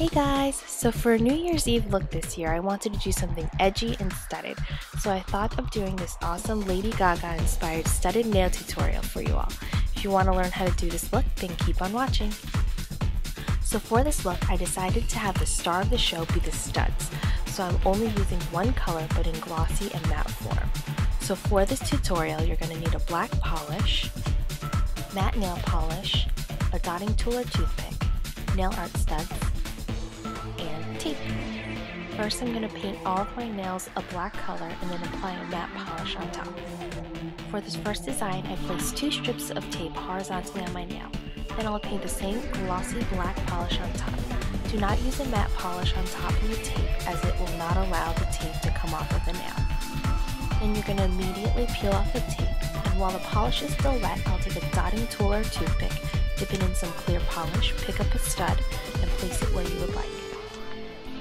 Hey guys! So for a New Year's Eve look this year, I wanted to do something edgy and studded. So I thought of doing this awesome Lady Gaga inspired studded nail tutorial for you all. If you want to learn how to do this look, then keep on watching. So for this look, I decided to have the star of the show be the studs. So I'm only using one color but in glossy and matte form. So for this tutorial, you're going to need a black polish, matte nail polish, a dotting tool or toothpick, nail art studs, and tape. First, I'm going to paint all of my nails a black color and then apply a matte polish on top. For this first design, I placed 2 strips of tape horizontally on my nail. Then I'll paint the same glossy black polish on top. Do not use a matte polish on top of the tape as it will not allow the tape to come off of the nail. Then you're going to immediately peel off the tape, and while the polish is still wet, I'll take a dotting tool or toothpick, dip it in some clear polish, pick up a stud, and place it where you would like.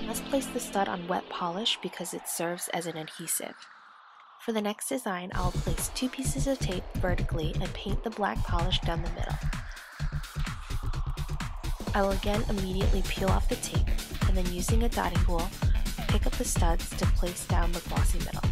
Let's place the stud on wet polish because it serves as an adhesive. For the next design, I'll place 2 pieces of tape vertically and paint the black polish down the middle. I will again immediately peel off the tape, and then using a dotting tool, pick up the studs to place down the glossy middle.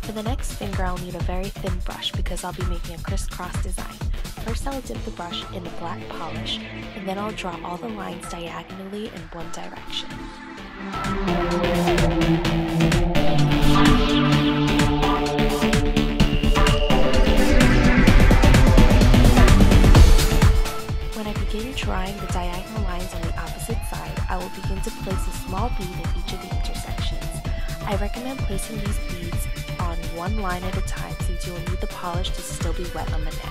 For the next finger, I'll need a very thin brush because I'll be making a crisscross design. First, I'll dip the brush in the black polish, and then I'll draw all the lines diagonally in one direction. When I begin drawing the diagonal lines on the opposite side, I will begin to place a small bead in each of the intersections. I recommend placing these beads on one line at a time since you will need the polish to still be wet on the nail.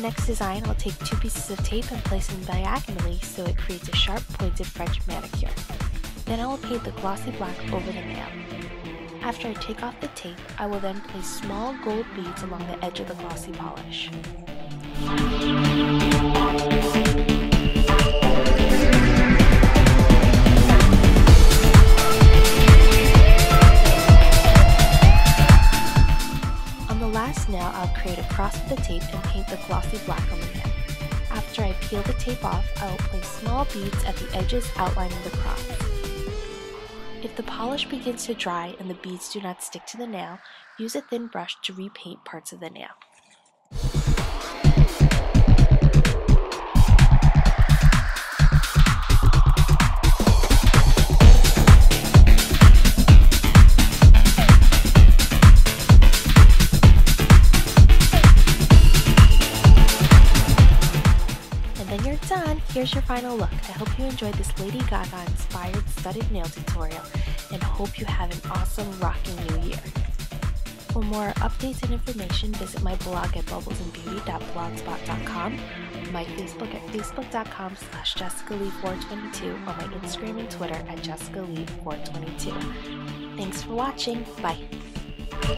Next design, I'll take 2 pieces of tape and place them diagonally so it creates a sharp pointed French manicure. Then I will paint the glossy black over the nail. After I take off the tape, I will then place small gold beads along the edge of the glossy polish. Last nail, I'll create a cross with the tape and paint the glossy black on the nail. After I peel the tape off, I will place small beads at the edges outlining the cross. If the polish begins to dry and the beads do not stick to the nail, use a thin brush to repaint parts of the nail. Then you're done! Here's your final look. I hope you enjoyed this Lady Gaga inspired studded nail tutorial and hope you have an awesome rocking new year. For more updates and information, visit my blog at bubblesandbeauty.blogspot.com, my Facebook at facebook.com/JessicaLee422, or my Instagram and Twitter at JessicaLee422. Thanks for watching. Bye!